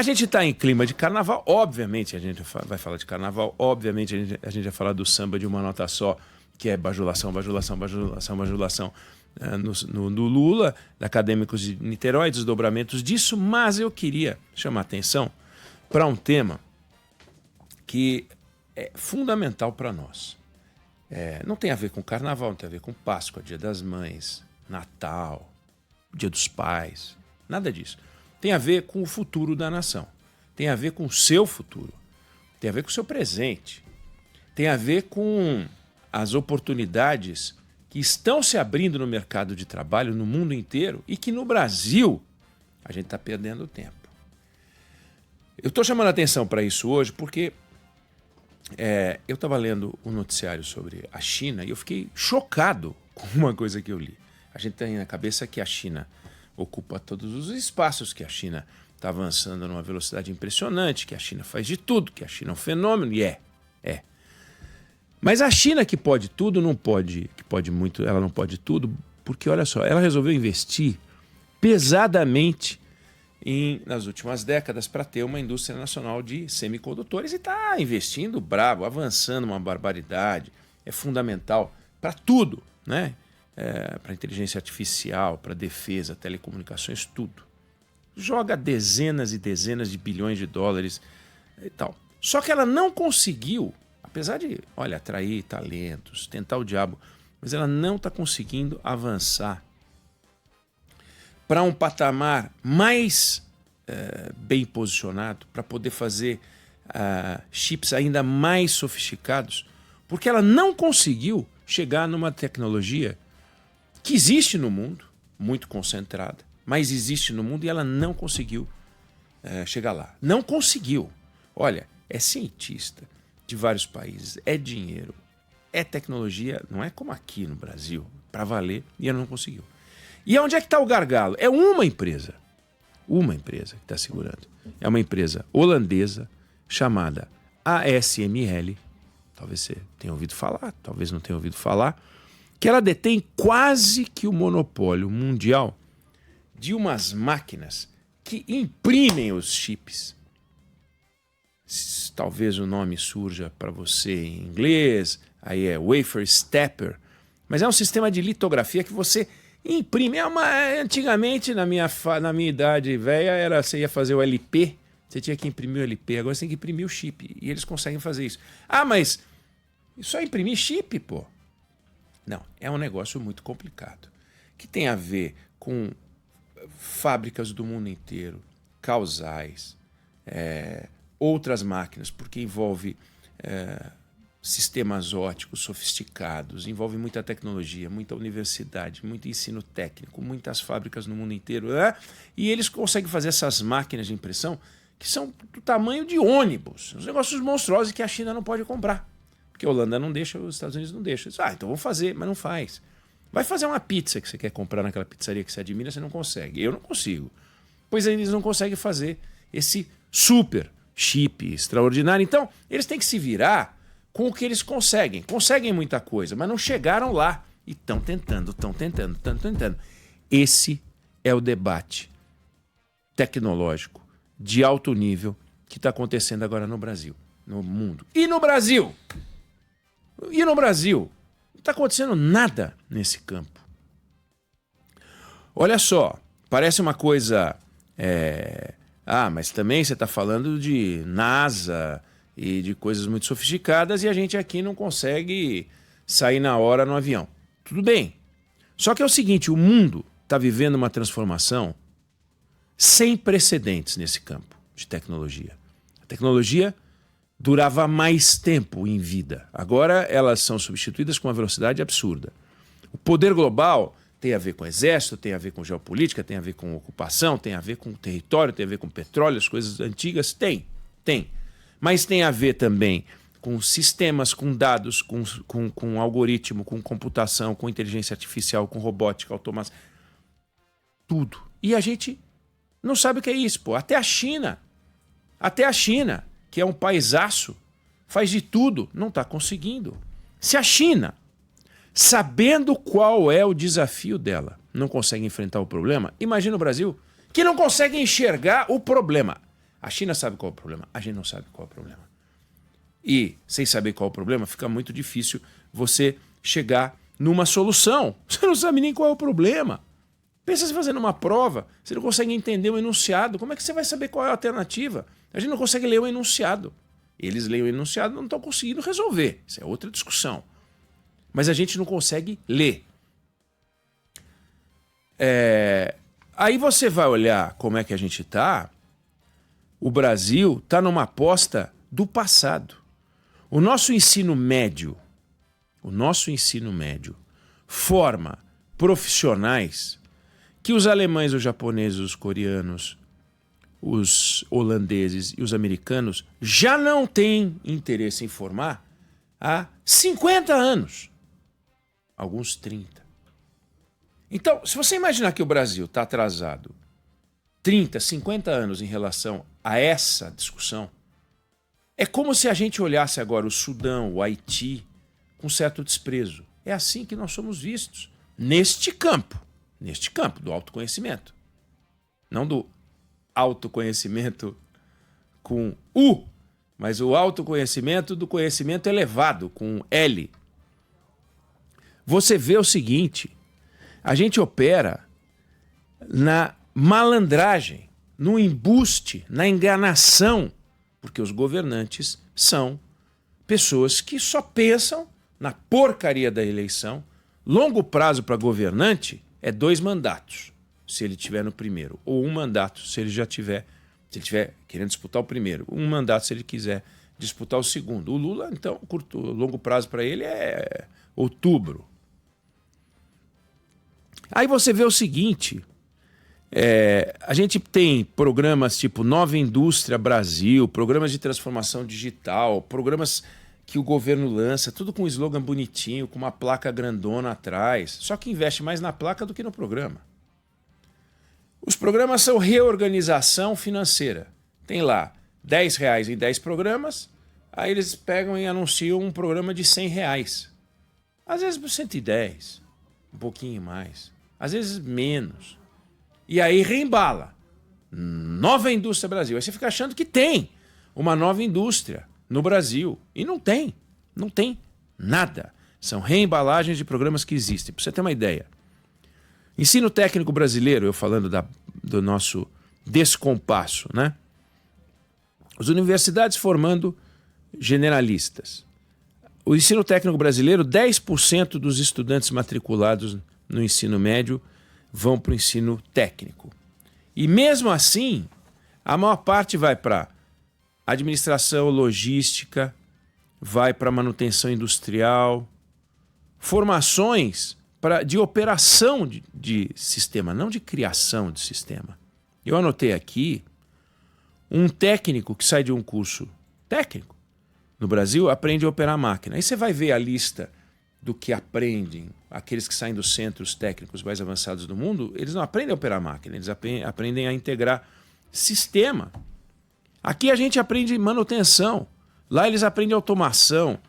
A gente está em clima de carnaval, obviamente a gente vai falar de carnaval, obviamente a gente vai falar do samba de uma nota só, que é bajulação, bajulação, bajulação, bajulação no Lula, da Acadêmicos de Niterói, desdobramentos disso, mas eu queria chamar a atenção para um tema que é fundamental para nós. Não tem a ver com carnaval, não tem a ver com Páscoa, Dia das Mães, Natal, Dia dos Pais, nada disso. Tem a ver com o futuro da nação, tem a ver com o seu futuro, tem a ver com o seu presente, tem a ver com as oportunidades que estão se abrindo no mercado de trabalho no mundo inteiro e que no Brasil a gente está perdendo tempo. Eu estou chamando a atenção para isso hoje porque eu estava lendo um noticiário sobre a China e eu fiquei chocado com uma coisa que eu li. A gente tem na cabeça que a China ocupa todos os espaços, que a China está avançando numa velocidade impressionante, que a China faz de tudo, que a China é um fenômeno, e é. Mas a China que pode tudo, não pode, que pode muito, ela não pode tudo, porque olha só, ela resolveu investir pesadamente nas últimas décadas para ter uma indústria nacional de semicondutores e está investindo brabo, avançando uma barbaridade, é fundamental para tudo, né? Para inteligência artificial, para defesa, telecomunicações, tudo. Joga dezenas e dezenas de bilhões de dólares e tal. Só que ela não conseguiu, apesar de, atrair talentos, tentar o diabo, mas ela não está conseguindo avançar para um patamar mais bem posicionado, para poder fazer chips ainda mais sofisticados, porque ela não conseguiu chegar numa tecnologia que existe no mundo, muito concentrada, mas existe no mundo e ela não conseguiu chegar lá. Não conseguiu. Olha, é cientista de vários países, é dinheiro, é tecnologia, não é como aqui no Brasil, para valer, e ela não conseguiu. E onde é que está o gargalo? É uma empresa que está segurando. É uma empresa holandesa chamada ASML, talvez você tenha ouvido falar, talvez não tenha ouvido falar, que ela detém quase que o monopólio mundial de umas máquinas que imprimem os chips. Talvez o nome surja para você em inglês, aí é wafer stepper, mas é um sistema de litografia que você imprime. Antigamente, na minha idade velha, você ia fazer o LP, você tinha que imprimir o LP, agora você tem que imprimir o chip, e eles conseguem fazer isso. Mas isso é imprimir chip, pô. Não, é um negócio muito complicado, que tem a ver com fábricas do mundo inteiro, causais, outras máquinas, porque envolve sistemas óticos sofisticados, envolve muita tecnologia, muita universidade, muito ensino técnico, muitas fábricas no mundo inteiro, e eles conseguem fazer essas máquinas de impressão que são do tamanho de ônibus, uns negócios monstruosos que a China não pode comprar. Porque a Holanda não deixa, os Estados Unidos não deixam. Então vamos fazer, mas não faz. Vai fazer uma pizza que você quer comprar naquela pizzaria que você admira, você não consegue. Eu não consigo. Pois eles não conseguem fazer esse super chip extraordinário. Então, eles têm que se virar com o que eles conseguem. Conseguem muita coisa, mas não chegaram lá. E estão tentando. Esse é o debate tecnológico de alto nível que está acontecendo agora no Brasil, no mundo. E no Brasil? Não está acontecendo nada nesse campo. Olha só, parece uma coisa... mas também você está falando de NASA e de coisas muito sofisticadas e a gente aqui não consegue sair na hora no avião. Tudo bem. Só que é o seguinte, o mundo está vivendo uma transformação sem precedentes nesse campo de tecnologia. A tecnologia durava mais tempo em vida. Agora elas são substituídas com uma velocidade absurda. O poder global tem a ver com exército, tem a ver com geopolítica, tem a ver com ocupação, tem a ver com território, tem a ver com petróleo, as coisas antigas, tem. Mas tem a ver também com sistemas, com dados, com algoritmo, com computação, com inteligência artificial, com robótica, automação, tudo. E a gente não sabe o que é isso, pô. Até a China, que é um paisaço, faz de tudo, não está conseguindo. Se a China, sabendo qual é o desafio dela, não consegue enfrentar o problema, imagina o Brasil, que não consegue enxergar o problema. A China sabe qual é o problema, a gente não sabe qual é o problema. E, sem saber qual é o problema, fica muito difícil você chegar numa solução. Você não sabe nem qual é o problema. Pensa se fazendo uma prova, você não consegue entender o enunciado. Como é que você vai saber qual é a alternativa? A gente não consegue ler o enunciado. Eles leem o enunciado e não estão conseguindo resolver. Isso é outra discussão. Mas a gente não consegue ler. Aí você vai olhar como é que a gente está. O Brasil está numa aposta do passado. O nosso ensino médio forma profissionais que os alemães, os japoneses, os coreanos, os holandeses e os americanos já não têm interesse em formar há 50 anos. Alguns 30. Então, se você imaginar que o Brasil está atrasado 30, 50 anos em relação a essa discussão, é como se a gente olhasse agora o Sudão, o Haiti, com certo desprezo. É assim que nós somos vistos. Neste campo do autoconhecimento. Não do autoconhecimento com U, mas o autoconhecimento do conhecimento elevado, com L. Você vê o seguinte, a gente opera na malandragem, no embuste, na enganação, porque os governantes são pessoas que só pensam na porcaria da eleição. Longo prazo para governante é 2 mandatos, se ele tiver no primeiro, ou 1 mandato, se ele estiver querendo disputar o primeiro, 1 mandato se ele quiser disputar o segundo. O Lula, então, longo prazo para ele é outubro. Aí você vê o seguinte, a gente tem programas tipo Nova Indústria Brasil, programas de transformação digital, programas que o governo lança, tudo com um slogan bonitinho, com uma placa grandona atrás, só que investe mais na placa do que no programa. Os programas são reorganização financeira. Tem lá R$10 em 10 programas, aí eles pegam e anunciam um programa de R$100. Às vezes por 110, um pouquinho mais, às vezes menos. E aí reembala. Nova Indústria Brasil. Aí você fica achando que tem uma nova indústria no Brasil. E não tem. Não tem nada. São reembalagens de programas que existem. Para você ter uma ideia. Ensino técnico brasileiro, eu falando do nosso descompasso, né? As universidades formando generalistas. O ensino técnico brasileiro, 10% dos estudantes matriculados no ensino médio vão para o ensino técnico. E mesmo assim, a maior parte vai para administração, logística, vai para manutenção industrial, formações de operação de sistema, não de criação de sistema. Eu anotei aqui, um técnico que sai de um curso técnico no Brasil aprende a operar máquina. Aí você vai ver a lista do que aprendem aqueles que saem dos centros técnicos mais avançados do mundo. Eles não aprendem a operar máquina, eles aprendem a integrar sistema. Aqui a gente aprende manutenção, lá eles aprendem automação,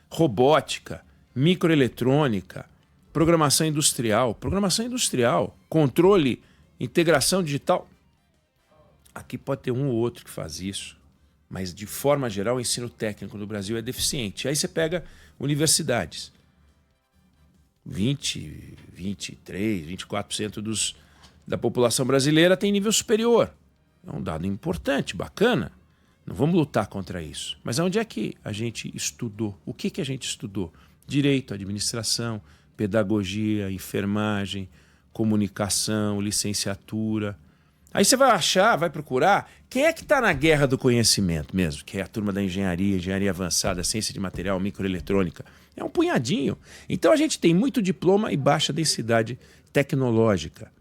robótica, microeletrônica, programação industrial, controle, integração digital. Aqui pode ter um ou outro que faz isso, mas de forma geral o ensino técnico no Brasil é deficiente. Aí você pega universidades. 20, 23, 24% da população brasileira tem nível superior. É um dado importante, bacana. Não vamos lutar contra isso. Mas onde é que a gente estudou? O que a gente estudou? Direito, administração, pedagogia, enfermagem, comunicação, licenciatura. Aí você vai achar, vai procurar, quem é que está na guerra do conhecimento mesmo? Que é a turma da engenharia avançada, ciência de material, microeletrônica. É um punhadinho. Então a gente tem muito diploma e baixa densidade tecnológica.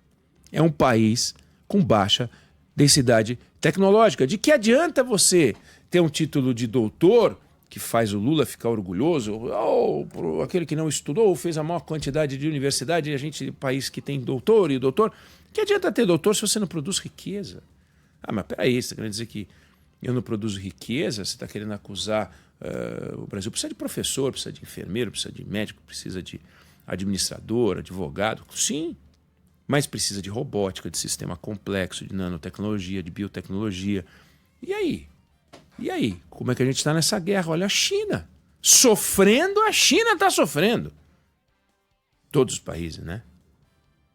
É um país com baixa densidade tecnológica. De que adianta você ter um título de doutor, que faz o Lula ficar orgulhoso, ou aquele que não estudou, ou fez a maior quantidade de universidade, e a gente, país que tem doutor e doutor, que adianta ter doutor se você não produz riqueza? Ah, mas peraí, você está querendo dizer que eu não produzo riqueza? Você está querendo acusar o Brasil? Precisa de professor, precisa de enfermeiro, precisa de médico, precisa de administrador, advogado? Sim, mas precisa de robótica, de sistema complexo, de nanotecnologia, de biotecnologia, E aí? E aí? Como é que a gente está nessa guerra? Olha a China. Sofrendo, a China está sofrendo. Todos os países, né?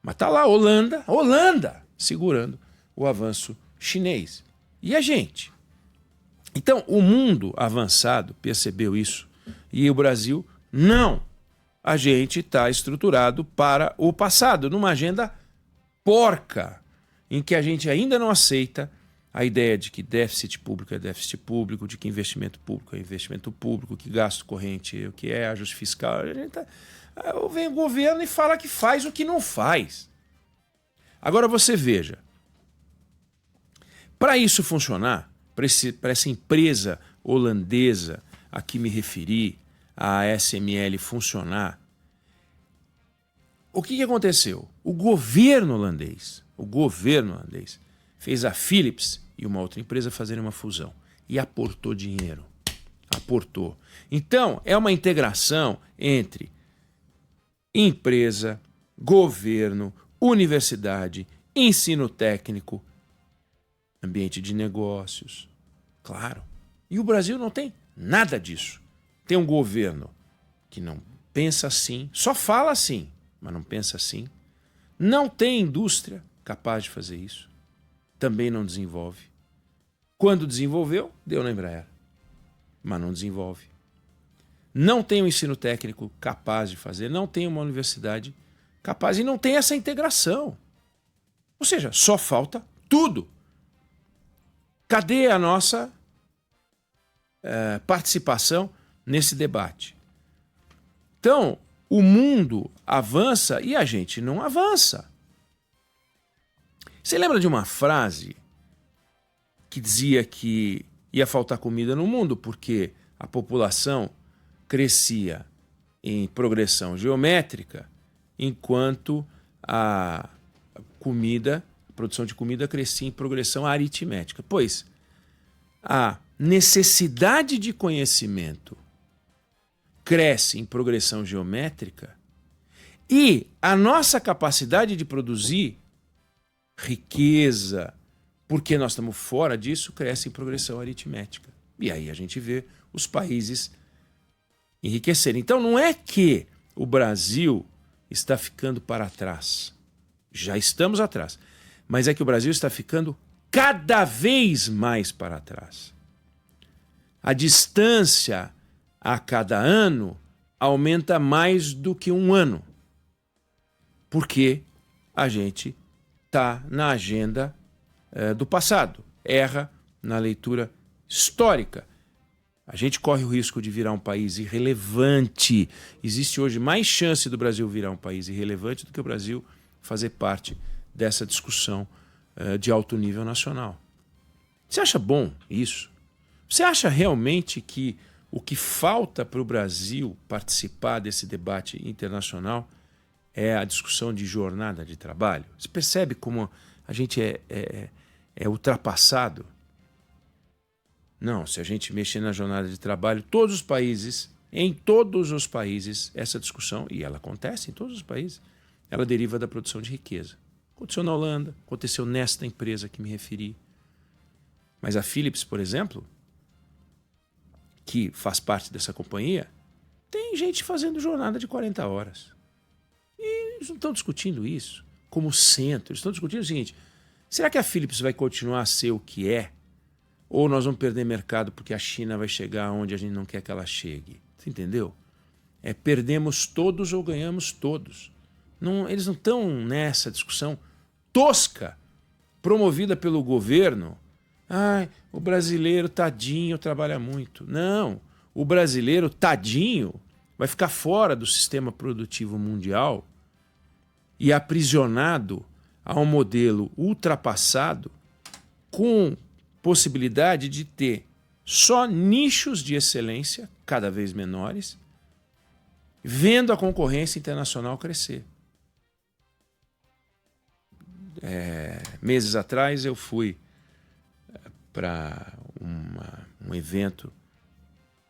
Mas tá lá a Holanda, segurando o avanço chinês. E a gente? Então, o mundo avançado percebeu isso e o Brasil não. A gente está estruturado para o passado, numa agenda porca, em que a gente ainda não aceita a ideia de que déficit público é déficit público, de que investimento público é investimento público, que gasto corrente é o que é, ajuste fiscal. Vem o governo e fala que faz o que não faz. Agora você veja, para isso funcionar, para essa empresa holandesa a que me referi, a ASML, funcionar, o que aconteceu? O governo holandês fez a Philips e uma outra empresa fazerem uma fusão e aportou dinheiro. Aportou. Então, é uma integração entre empresa, governo, universidade, ensino técnico, ambiente de negócios. Claro. E o Brasil não tem nada disso. Tem um governo que não pensa assim, só fala assim, mas não pensa assim. Não tem indústria capaz de fazer isso. Também não desenvolve. Quando desenvolveu, deu na Embraer. Mas não desenvolve. Não tem um ensino técnico capaz de fazer, não tem uma universidade capaz e não tem essa integração. Ou seja, só falta tudo. Cadê a nossa participação nesse debate? Então, o mundo avança e a gente não avança. Você lembra de uma frase que dizia que ia faltar comida no mundo porque a população crescia em progressão geométrica, enquanto a produção de comida crescia em progressão aritmética? Pois a necessidade de conhecimento cresce em progressão geométrica e a nossa capacidade de produzir riqueza, porque nós estamos fora disso, cresce em progressão aritmética. E aí a gente vê os países enriquecerem. Então não é que o Brasil está ficando para trás. Já estamos atrás. Mas é que o Brasil está ficando cada vez mais para trás. A distância a cada ano aumenta mais do que um ano. Porque a gente está na agenda do passado. Erra na leitura histórica. A gente corre o risco de virar um país irrelevante. Existe hoje mais chance do Brasil virar um país irrelevante do que o Brasil fazer parte dessa discussão de alto nível nacional. Você acha bom isso? Você acha realmente que o que falta para o Brasil participar desse debate internacional é a discussão de jornada de trabalho? Você percebe como a gente é ultrapassado? Não, se a gente mexer na jornada de trabalho, em todos os países, essa discussão, e ela acontece em todos os países, ela deriva da produção de riqueza. Aconteceu na Holanda, aconteceu nesta empresa que me referi. Mas a Philips, por exemplo, que faz parte dessa companhia, tem gente fazendo jornada de 40 horas. E eles não estão discutindo isso como centro. Eles estão discutindo o seguinte: será que a Philips vai continuar a ser o que é? Ou nós vamos perder mercado porque a China vai chegar onde a gente não quer que ela chegue? Você entendeu? Perdemos todos ou ganhamos todos. Eles não estão nessa discussão tosca, promovida pelo governo. O brasileiro tadinho trabalha muito. Não, o brasileiro tadinho vai ficar fora do sistema produtivo mundial e aprisionado a um modelo ultrapassado com possibilidade de ter só nichos de excelência cada vez menores, vendo a concorrência internacional crescer. Meses atrás eu fui para um evento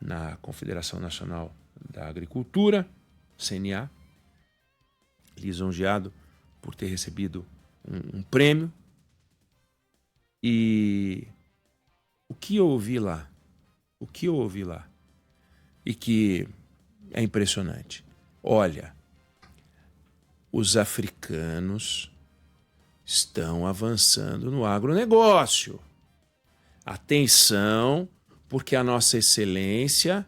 na Confederação Nacional da Agricultura, CNA, lisonjeado por ter recebido um prêmio, e que eu ouvi lá? O que eu ouvi lá? E que é impressionante. Olha, os africanos estão avançando no agronegócio. Atenção, porque a nossa excelência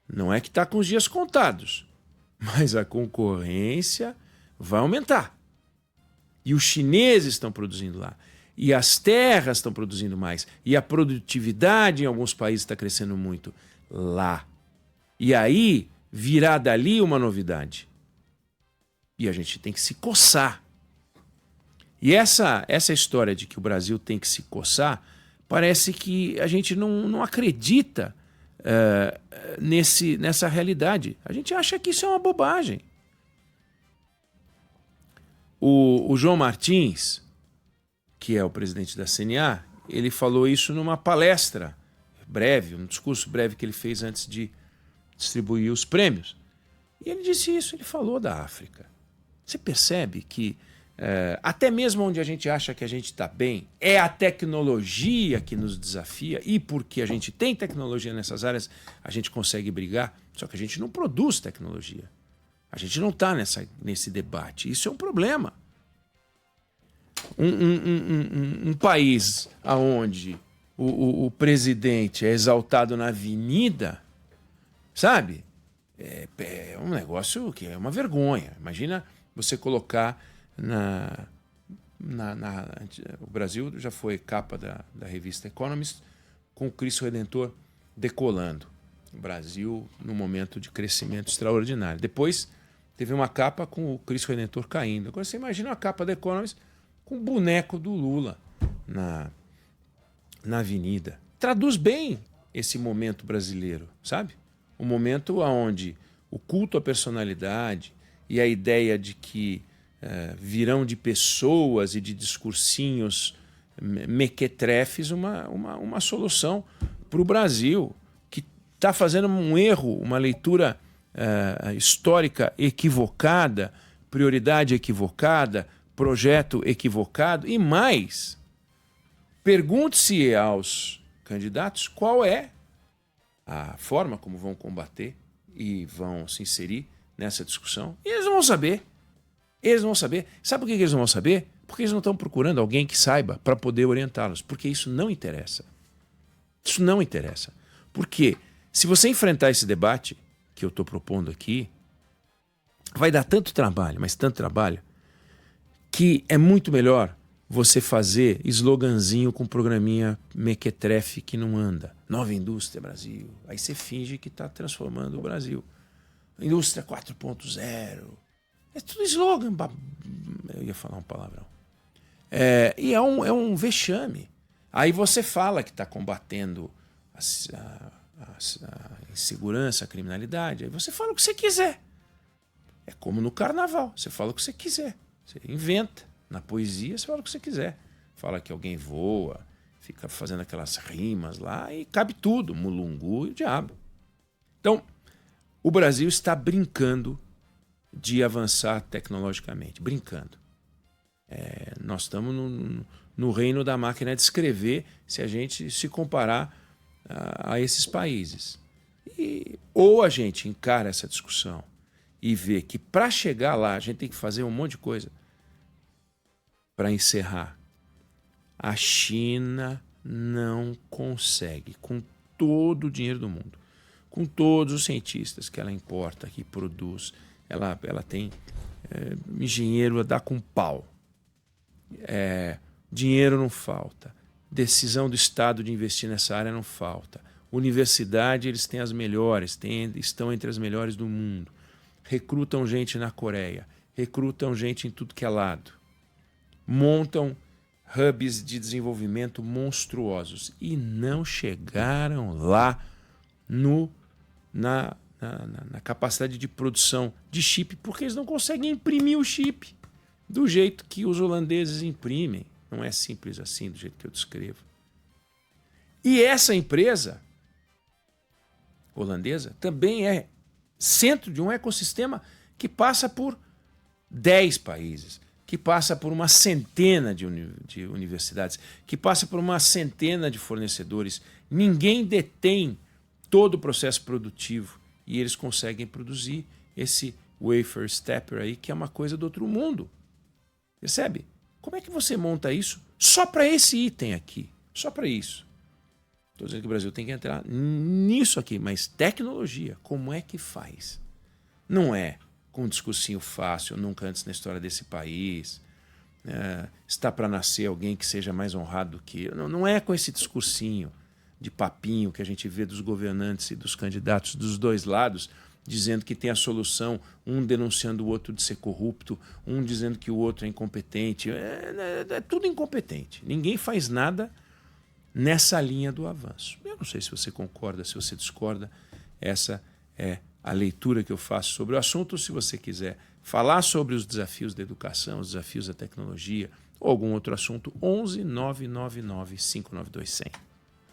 não é que está com os dias contados, mas a concorrência vai aumentar. E os chineses estão produzindo lá. E as terras estão produzindo mais. E a produtividade em alguns países está crescendo muito lá. E aí virá dali uma novidade. E a gente tem que se coçar. E essa história de que o Brasil tem que se coçar, parece que a gente não acredita nessa realidade. A gente acha que isso é uma bobagem. O João Martins, que é o presidente da CNA, ele falou isso numa palestra breve, um discurso breve que ele fez antes de distribuir os prêmios. E ele disse isso, ele falou da África. Você percebe que até mesmo onde a gente acha que a gente está bem, é a tecnologia que nos desafia, e porque a gente tem tecnologia nessas áreas, a gente consegue brigar, só que a gente não produz tecnologia. A gente não está nesse debate. Isso é um problema. Um país onde o presidente é exaltado na avenida, sabe? É um negócio que é uma vergonha. Imagina você colocar o Brasil já foi capa da revista Economist com o Cristo Redentor decolando. O Brasil num momento de crescimento extraordinário. Depois teve uma capa com o Cristo Redentor caindo. Agora você imagina a capa da Economist com o boneco do Lula na avenida. Traduz bem esse momento brasileiro, sabe? Um momento onde o culto à personalidade e a ideia de que virão de pessoas e de discursinhos mequetrefes uma solução para o Brasil, que está fazendo um erro, uma leitura histórica equivocada, prioridade equivocada, projeto equivocado. E mais, pergunte-se aos candidatos qual é a forma como vão combater e vão se inserir nessa discussão. E eles não vão saber. Eles não vão saber. Sabe por que eles não vão saber? Porque eles não estão procurando alguém que saiba para poder orientá-los. Porque isso não interessa. Isso não interessa. Porque se você enfrentar esse debate que eu estou propondo aqui, vai dar tanto trabalho, mas tanto trabalho, que é muito melhor você fazer sloganzinho com programinha mequetrefe que não anda. Nova Indústria Brasil. Aí você finge que está transformando o Brasil. Indústria 4.0. É tudo slogan. Eu ia falar um palavrão. E é um vexame. Aí você fala que está combatendo a insegurança, a criminalidade. Aí você fala o que você quiser. É como no carnaval. Você fala o que você quiser. Você inventa. Na poesia, você fala o que você quiser. Fala que alguém voa, fica fazendo aquelas rimas lá e cabe tudo. Mulungu e o diabo. Então, o Brasil está brincando de avançar tecnologicamente. Brincando. Nós estamos no reino da máquina de escrever se a gente se comparar a esses países. Ou a gente encara essa discussão e vê que para chegar lá a gente tem que fazer um monte de coisa. Para encerrar, a China não consegue, com todo o dinheiro do mundo, com todos os cientistas que ela importa, que produz, ela tem engenheiro a dar com pau. Dinheiro não falta. Decisão do Estado de investir nessa área não falta. Universidade, eles têm as melhores, estão entre as melhores do mundo. Recrutam gente na Coreia, recrutam gente em tudo que é lado. Montam hubs de desenvolvimento monstruosos e não chegaram lá na capacidade de produção de chip, porque eles não conseguem imprimir o chip do jeito que os holandeses imprimem. Não é simples assim, do jeito que eu descrevo. E essa empresa holandesa também é centro de um ecossistema que passa por 10 países. que passa por uma centena de universidades, que passa por uma centena de fornecedores. Ninguém detém todo o processo produtivo e eles conseguem produzir esse wafer stepper aí, que é uma coisa do outro mundo. Percebe? Como é que você monta isso só para esse item aqui? Só para isso. Estou dizendo que o Brasil tem que entrar nisso aqui, mas tecnologia, como é que faz? Não é com um discursinho fácil, nunca antes na história desse país. Está para nascer alguém que seja mais honrado do que eu. Não é com esse discursinho de papinho que a gente vê dos governantes e dos candidatos dos dois lados, dizendo que tem a solução, um denunciando o outro de ser corrupto, um dizendo que o outro é incompetente. É tudo incompetente. Ninguém faz nada nessa linha do avanço. Eu não sei se você concorda, se você discorda. Essa é a leitura que eu faço sobre o assunto. Se você quiser falar sobre os desafios da educação, os desafios da tecnologia ou algum outro assunto, 11 999 592 100.